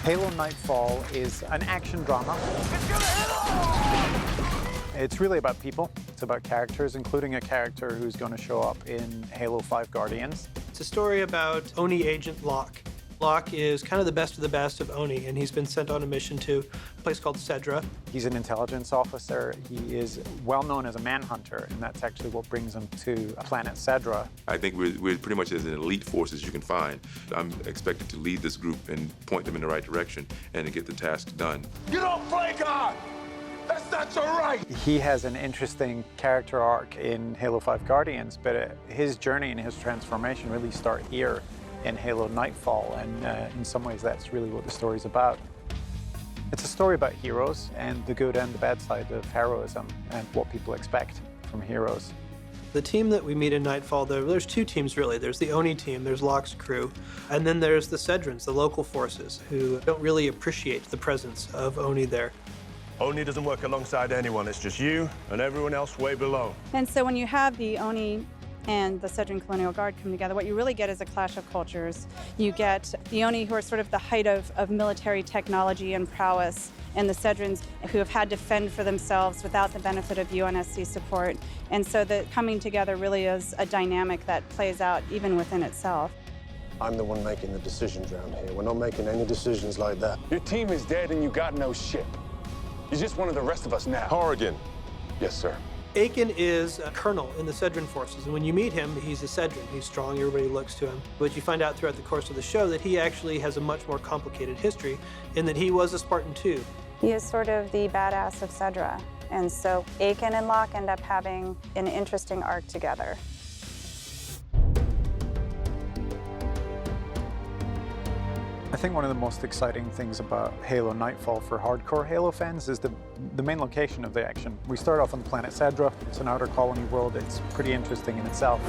Halo Nightfall is an action drama. It's really about people. It's about characters, including a character who's going to show up in Halo 5 Guardians. It's a story about Oni agent Locke. Locke is kind of the best of Oni, and he's been sent on a mission to a place called Cedra. He's an intelligence officer. He is well known as a manhunter, and that's actually what brings him to planet Cedra. I think we're pretty much as an elite force as you can find. I'm expected to lead this group and point them in the right direction and to get the task done. You don't play God! That's not your right! He has an interesting character arc in Halo 5 Guardians, but his journey and his transformation really start here in Halo Nightfall, and in some ways that's really what the story's about. It's a story about heroes and the good and the bad side of heroism and what people expect from heroes. The team that we meet in Nightfall, there's two teams really. There's the Oni team, there's Locke's crew, and then there's the Cedrans, the local forces, who don't really appreciate the presence of Oni there. Oni doesn't work alongside anyone. It's just you and everyone else way below. And so when you have the Oni and the Cedran Colonial Guard come together, what you really get is a clash of cultures. You get the Oni, who are sort of the height of military technology and prowess, and the Cedrans, who have had to fend for themselves without the benefit of UNSC support. And so the coming together really is a dynamic that plays out even within itself. I'm the one making the decisions around here. We're not making any decisions like that. Your team is dead and you got no ship. You're just one of the rest of us now. Horrigan. Yes, sir. Aiken is a colonel in the Cedran forces, and when you meet him, he's a Cedran. He's strong, everybody looks to him. But you find out throughout the course of the show that he actually has a much more complicated history in that he was a Spartan too. He is sort of the badass of Cedra. And so Aiken and Locke end up having an interesting arc together. I think one of the most exciting things about Halo Nightfall for hardcore Halo fans is the main location of the action. We start off on the planet Cedra. It's an outer colony world. It's pretty interesting in itself.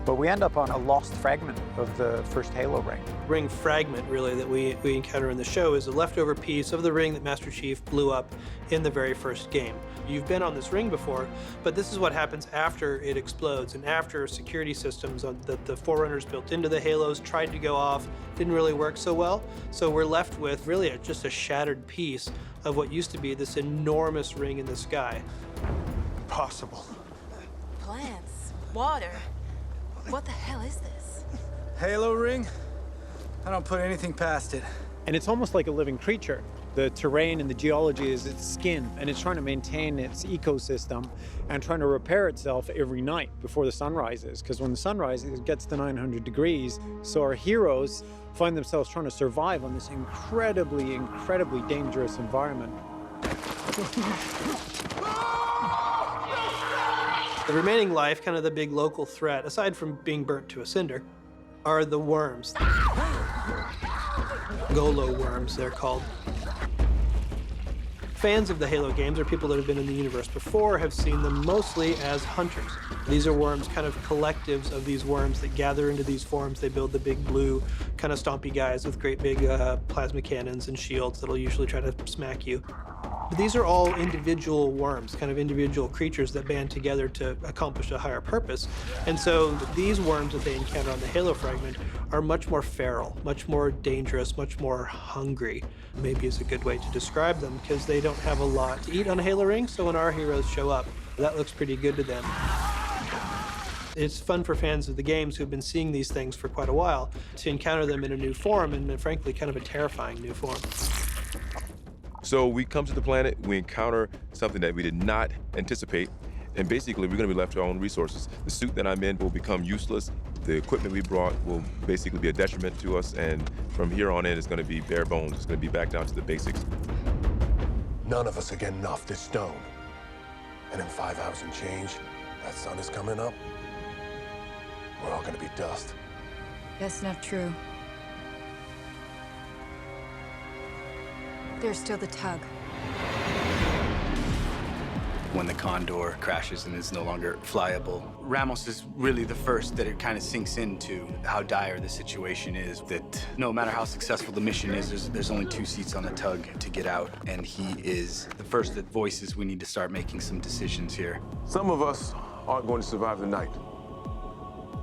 But we end up on a lost fragment of the first Halo ring. Ring fragment, really, that we encounter in the show is a leftover piece of the ring that Master Chief blew up in the very first game. You've been on this ring before, but this is what happens after it explodes and after security systems that the Forerunners built into the Halos tried to go off, didn't really work so well. So we're left with really just a shattered piece of what used to be this enormous ring in the sky. Impossible. Plants, water. What the hell is this? Halo ring? I don't put anything past it. And it's almost like a living creature. The terrain and the geology is its skin, and it's trying to maintain its ecosystem and trying to repair itself every night before the sun rises. Because when the sun rises, it gets to 900 degrees. So our heroes find themselves trying to survive on this incredibly, incredibly dangerous environment. The remaining life, kind of the big local threat, aside from being burnt to a cinder, are the worms. Golo worms, they're called. Fans of the Halo games, or people that have been in the universe before, have seen them mostly as hunters. These are worms, kind of collectives of these worms that gather into these forms. They build the big blue, kind of stompy guys with great big plasma cannons and shields that'll usually try to smack you. But these are all individual worms, kind of individual creatures that band together to accomplish a higher purpose. And so these worms that they encounter on the Halo fragment are much more feral, much more dangerous, much more hungry, maybe is a good way to describe them, because they don't have a lot to eat on a Halo ring, so when our heroes show up, that looks pretty good to them. It's fun for fans of the games who've been seeing these things for quite a while to encounter them in a new form, and frankly, kind of a terrifying new form. So we come to the planet, we encounter something that we did not anticipate, and basically we're gonna be left to our own resources. The suit that I'm in will become useless. The equipment we brought will basically be a detriment to us, and from here on in, it's gonna be bare bones. It's gonna be back down to the basics. None of us are getting off this stone. And in 5 hours and change, that sun is coming up. We're all gonna be dust. That's not true. There's still the tug. When the Condor crashes and is no longer flyable, Ramos is really the first that it kind of sinks into how dire the situation is, that no matter how successful the mission is, there's only 2 seats on the tug to get out, and he is the first that voices we need to start making some decisions here. Some of us aren't going to survive the night.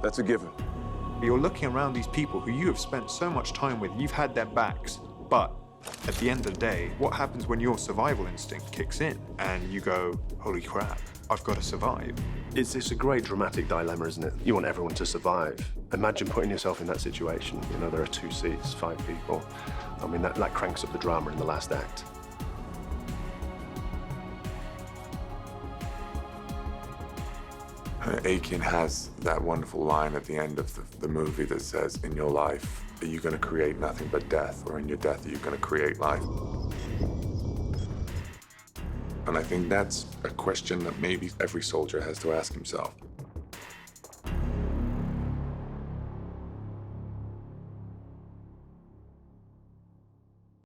That's a given. You're looking around these people who you have spent so much time with, you've had their backs, but at the end of the day, what happens when your survival instinct kicks in and you go, holy crap, I've got to survive? It's a great dramatic dilemma, isn't it? You want everyone to survive. Imagine putting yourself in that situation. You know, there are 2 seats, 5 people. I mean, that cranks up the drama in the last act. Aiken has that wonderful line at the end of the movie that says, in your life, are you going to create nothing but death, or in your death, are you going to create life? And I think that's a question that maybe every soldier has to ask himself.